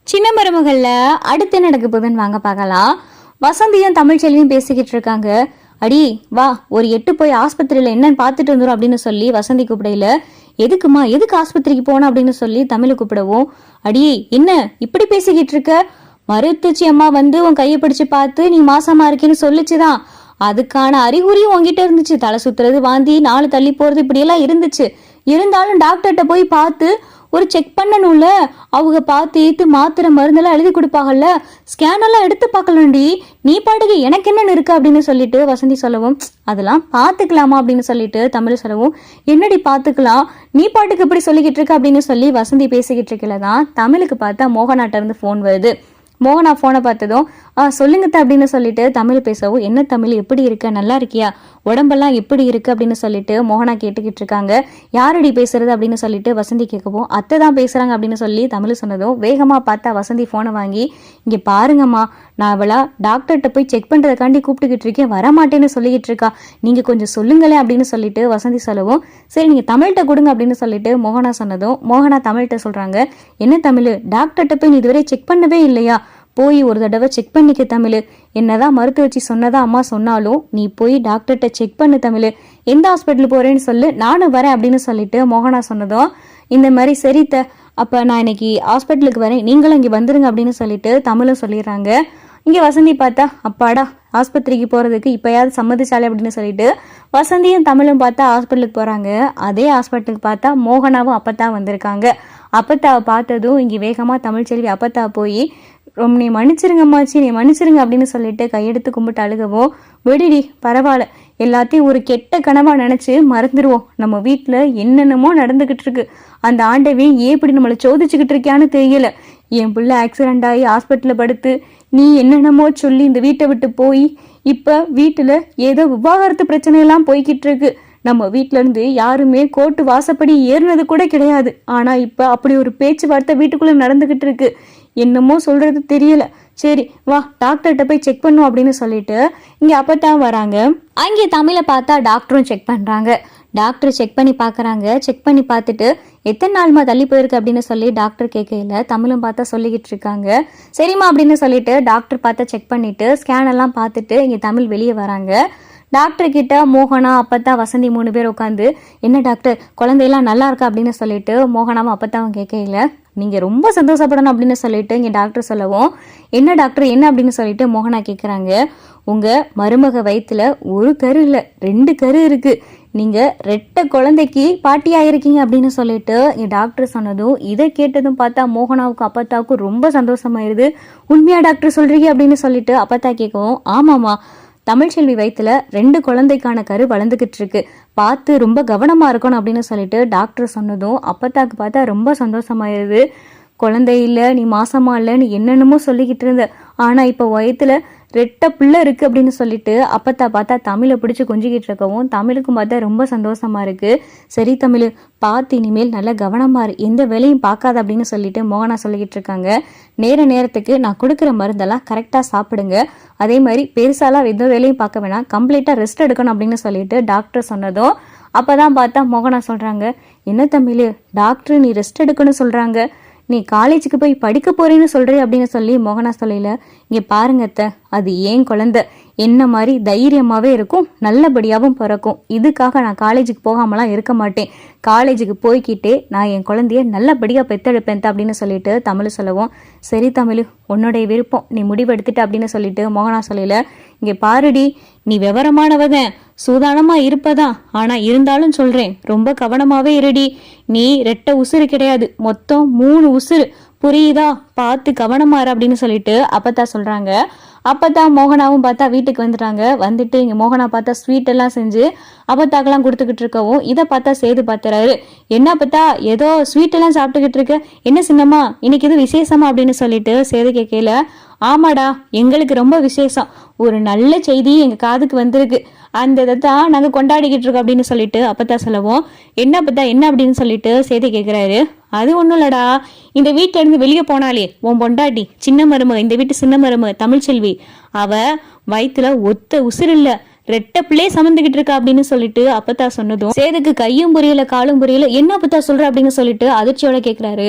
சின்ன மருமகள்ல அடுத்து நடக்க போகுதுன்னு வாங்க பார்க்கலாம். வசந்தியும் தமிழ்ச்செல்வியும் பேசிக்கிட்டு இருக்காங்க. அடி வா, ஒரு 8 போய் ஆஸ்பத்திரியில என்னன்னு பார்த்துட்டு வந்துடும் அப்படின்னு சொல்லி வசந்தி கூப்பிடையில, எதுக்குமா, எதுக்கு ஆஸ்பத்திரிக்கு போனோம் அப்படின்னு சொல்லி தமிழை கூப்பிடவும், அடி என்ன இப்படி பேசிக்கிட்டு இருக்க, மருத்துவச்சி அம்மா வந்து உன் கையை பிடிச்சு பார்த்து நீ மாசமா இருக்கேன்னு சொல்லிச்சுதான், அதுக்கான அறிகுறியும் உங்ககிட்ட இருந்துச்சு, தலை சுத்துறது, வாந்தி, 4 தள்ளி போறது, இப்படியெல்லாம் இருந்துச்சு. இருந்தாலும் டாக்டர்கிட்ட போய் பார்த்து ஒரு செக் பண்ணணும்ல, அவங்க பார்த்து ஏத்து மாத்திரை மருந்தெல்லாம் எழுதி கொடுப்பாங்கல்ல, ஸ்கேன் எல்லாம் எடுத்து பார்க்கலண்டி, நீ பாட்டுக்கு எனக்கு என்னன்னு இருக்கு அப்படின்னு சொல்லிட்டு வசந்தி சொல்லவும், அதெல்லாம் பார்த்துக்கலாமா அப்படின்னு சொல்லிட்டு தமிழ் சொல்லவும், என்னடி பார்த்துக்கலாம், நீ பாட்டுக்கு இப்படி சொல்லிக்கிட்டு இருக்க அப்படின்னு சொல்லி வசந்தி பேசிக்கிட்டு இருக்கலதான் தமிழுக்கு பார்த்தா மோகனாட்ட இருந்து ஃபோன் வருது. மோகனா ஃபோனை பார்த்ததும் சொல்லுங்கத்த அப்படின்னு சொல்லிட்டு தமிழ் பேசவும், என்ன தமிழ் எப்படி இருக்க, நல்லா இருக்கியா, உடம்பெல்லாம் எப்படி இருக்கு அப்படின்னு சொல்லிட்டு மோகனா கேட்டுக்கிட்டு இருக்காங்க. யாரடி பேசுறது அப்படின்னு சொல்லிட்டு வசந்தி கேட்கவும், அத்தை தான் பேசுறாங்க அப்படின்னு சொல்லி தமிழ் சொன்னதும் வேகமா பார்த்தா வசந்தி ஃபோனை வாங்கி, இங்க பாருங்கம்மா, நான் அவளா டாக்டர்கிட்ட போய் செக் பண்றதுக்காண்டி கூப்பிட்டுக்கிட்டு இருக்கேன், வரமாட்டேன்னு சொல்லிக்கிட்டு இருக்கா, நீங்க கொஞ்சம் சொல்லுங்களேன் அப்படின்னு சொல்லிட்டு வசந்தி சொல்லவும், சரி நீங்க தமிழ்கிட்ட கொடுங்க அப்படின்னு சொல்லிட்டு மோகனா சொன்னதும் மோகனா தமிழ்கிட்ட சொல்றாங்க, என்ன தமிழ், டாக்டர்கிட்ட போய் நீ இதுவரை செக் பண்ணவே இல்லையா, போய் ஒரு தடவை செக் பண்ணிக்க தமிழ், என்னதான் மருத்துவச்சி சொன்னதா அம்மா சொன்னாலும் நீ போய் டாக்டர்கிட்ட செக் பண்ணு தமிழ், எந்த ஹாஸ்பிட்டல் போறேன்னு சொல்லு, நானும் வரேன் அப்படின்னு சொல்லிட்டு மோகனா சொன்னதும், இந்த மாதிரி சரித்த, அப்ப நான் இன்னைக்கு ஹாஸ்பிட்டலுக்கு வரேன், நீங்களும் இங்க வந்துருங்க அப்படின்னு சொல்லிட்டு தமிழும் சொல்லிடுறாங்க. இங்க வசந்தி பார்த்தா, அப்பாடா ஆஸ்பத்திரிக்கு போறதுக்கு இப்பயாவது சம்மதிச்சாலே அப்படின்னு சொல்லிட்டு வசந்தியும் தமிழும் பார்த்தா ஹாஸ்பிட்டலுக்கு போறாங்க. அதே ஹாஸ்பிட்டலுக்கு பார்த்தா மோகனாவும் அப்பத்தா வந்திருக்காங்க. அப்பத்தாவை பார்த்ததும் இங்கே வேகமா தமிழ்ச்செல்வி அப்பத்தா போய், ரொம்ப நீ மன்னிச்சிருங்கம்மாச்சி, நீ மன்னிச்சிருங்க அப்படின்னு சொல்லிட்டு கையெடுத்து கும்பிட்டு அழுகவும், விடுடி பரவாயில்ல, எல்லாத்தையும் ஒரு கெட்ட கனவா நினைச்சு மறந்துடுவோம், நம்ம வீட்டில் என்னென்னமோ நடந்துகிட்டு இருக்கு, அந்த ஆண்டவே ஏன் இப்படி நம்மளை சோதிச்சுக்கிட்டு இருக்கியான்னு தெரியல, என் பிள்ளை ஆக்சிடென்ட் ஆகி ஹாஸ்பிட்டலில் படுத்து நீ என்னென்னமோ சொல்லி இந்த வீட்டை விட்டு போய் இப்போ வீட்டில் ஏதோ விவாகரத்து பிரச்சனையெல்லாம் போய்கிட்டு இருக்கு, நம்ம வீட்டில இருந்து யாருமே கோர்ட்டு வாசப்படி ஏறினது கூட கிடையாது, ஆனா இப்ப அப்படி ஒரு பேச்சுவார்த்தை வீட்டுக்குள்ள நடந்துகிட்டு இருக்கு, என்னமோ சொல்றது தெரியல, சரி வா டாக்டர்கிட்ட போய் செக் பண்ணும் அப்படின்னு சொல்லிட்டு இங்க அப்பத்தான் வராங்க. அங்கே தமிழை பார்த்தா டாக்டரும் செக் பண்றாங்க. டாக்டர் செக் பண்ணி பாக்குறாங்க. செக் பண்ணி பார்த்துட்டு எத்தனை நாள்மா தள்ளி போயிருக்கு அப்படின்னு சொல்லி டாக்டர் கேட்கல, தமிழும் பார்த்தா சொல்லிக்கிட்டு இருக்காங்க. சரிம்மா அப்படின்னு சொல்லிட்டு டாக்டர் பார்த்தா செக் பண்ணிட்டு ஸ்கேன் எல்லாம் பார்த்துட்டு இங்க தமிழ் வெளியே வராங்க. டாக்டர் கிட்ட மோகனா அப்பத்தான் வசந்தி 3 பேர் உட்காந்து, என்ன டாக்டர் குழந்தையெல்லாம் நல்லா இருக்கா அப்படின்னு சொல்லிட்டு மோகனாவும் அப்பத்தாவும் கேட்கல, நீங்க ரொம்ப சந்தோஷப்படணும் அப்படின்னு சொல்லிட்டு இங்க டாக்டர் சொல்லவும், என்ன டாக்டர் என்ன அப்படின்னு சொல்லிட்டு மோகனா கேட்குறாங்க, உங்க மருமக வயிற்றுல ஒரு கரு இல்லை 2 கரு இருக்கு, நீங்க 2 குழந்தைக்கு பாட்டியா இருக்கீங்க அப்படின்னு சொல்லிட்டு இங்க டாக்டர் சொன்னதும் இதை கேட்டதும் பார்த்தா மோகனாவுக்கும் அப்பத்தாவுக்கும் ரொம்ப சந்தோஷமாயிருது. உண்மையா டாக்டர் சொல்றீங்க அப்படின்னு சொல்லிட்டு அப்பத்தா கேட்கவும், ஆமாமா, தமிழ்ச்செல்வி வயிற்றுல 2 குழந்தைக்கான கரு வளர்ந்துகிட்டு இருக்கு, பார்த்து ரொம்ப கவனமா இருக்கணும் அப்படின்னு சொல்லிட்டு டாக்டர் சொன்னதும் அப்பத்தாக்கு பார்த்தா ரொம்ப சந்தோஷமாயிருது. குழந்தை இல்லை, நீ மாசமா இல்லைன்னு என்னென்னமோ சொல்லிக்கிட்டு இருந்த, ஆனா இப்போ வயிற்றுல 2 பிள்ளை இருக்கு அப்படின்னு சொல்லிட்டு அப்பத்தா பார்த்தா தமிழை பிடிச்சி கொஞ்சிக்கிட்டு இருக்கவும் தமிழுக்கும் பார்த்தா ரொம்ப சந்தோஷமா இருக்கு. சரி தமிழ், பார்த்து இனிமேல் நல்லா கவனமா இரு, எந்த வேலையும் பார்க்காத அப்படின்னு சொல்லிட்டு மோகனா சொல்லிக்கிட்டு இருக்காங்க. நேரத்துக்கு நான் கொடுக்குற மருந்தெல்லாம் கரெக்டா சாப்பிடுங்க, அதே மாதிரி பெருசாலாம் எந்த வேலையும் பார்க்க வேணாம், கம்ப்ளீட்டா ரெஸ்ட் எடுக்கணும் அப்படின்னு சொல்லிட்டு டாக்டர் சொன்னதும் அப்பதான் பார்த்தா மோகனா சொல்றாங்க, என்ன தமிழ், டாக்டர் நீ ரெஸ்ட் எடுக்கணும்னு சொல்றாங்க, நீ காலேஜுக்கு போய் படிக்க போறேன்னு சொல்றே அப்படின்னு சொல்லி மோகனா சொல்லல, இங்க பாருங்க அத்தை, அது ஏன் குழந்தை என்ன மாதிரி தைரியமாவே இருக்கும், நல்லபடியாகவும் பிறக்கும், இதுக்காக நான் காலேஜுக்கு போகாமலாம் இருக்க மாட்டேன், காலேஜுக்கு போய்கிட்டே நான் என் குழந்தைய நல்லபடியா பெத்தெடுப்பேன் அப்படின்னு சொல்லிட்டு தமிழ் சொல்லவும், சரி தமிழ் உன்னுடைய விருப்பம், நீ முடிவெடுத்துட்டு அப்படின்னு சொல்லிட்டு மோகனா சொல்லல, இங்க பாருடி, நீ விவரமானவதான், சூதானமா இருப்பதான், ஆனா இருந்தாலும் சொல்றேன் ரொம்ப கவனமாவே இருடி, நீ 2 உசுறு கிடையாது, மொத்தம் 3 உசுறு, புரியுதா, பார்த்து கவனமா இரு அப்படின்னு சொல்லிட்டு அப்பத்தா சொல்றாங்க. அப்பதான் மோகனாவும் பார்த்தா வீட்டுக்கு வந்துட்டாங்க. வந்துட்டு இங்க மோகனா பார்த்தா ஸ்வீட் எல்லாம் செஞ்சு அப்பத்தாக்கெல்லாம் கொடுத்துக்கிட்டு இருக்கவும் இதை பார்த்தா சேது பார்த்துறாரு. என்ன பார்த்தா ஏதோ ஸ்வீட் எல்லாம் சாப்பிட்டுக்கிட்டு இருக்க, என்ன சின்னம்மா இன்னைக்கு எது விசேஷமா அப்படின்னு சொல்லிட்டு சேது கேட்கல, ஆமாடா எங்களுக்கு ரொம்ப விசேஷம், ஒரு நல்ல செய்தி எங்க காதுக்கு வந்திருக்கு, அந்த இதை தான் நாங்க கொண்டாடிக்கிட்டு இருக்கோம் அப்படின்னு சொல்லிட்டு அப்பத்தா சொல்லவும், என்ன பார்த்தா என்ன அப்படின்னு சொல்லிட்டு சேதி கேட்கிறாரு. அது ஒண்ணும் இல்லடா, இந்த வீட்டுல இருந்து வெளியே போனாலே உன் பொண்டாட்டி சின்ன மருமக, இந்த வீட்டு சின்ன மருமக தமிழ்ச்செல்வி, அவ வயிற்றுல ஒத்த உசுறு இல்ல 2 பிள்ளையே சமந்துகிட்டு இருக்கா அப்படின்னு சொல்லிட்டு அப்பத்தா சொன்னதும் சேதுக்கு கையும் புரியல காலும் புரியல, என்ன அப்பத்தா சொல்ற அப்படின்னு சொல்லிட்டு அதிர்ச்சியோட கேட்கிறாரு.